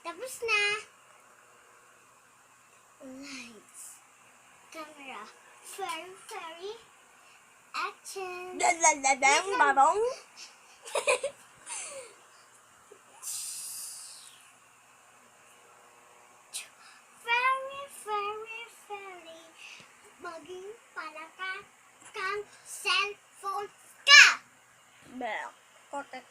Tapos na. Lights. Camera. Very action. Babong. Very maging palaka kang cellphone ka. Kotek.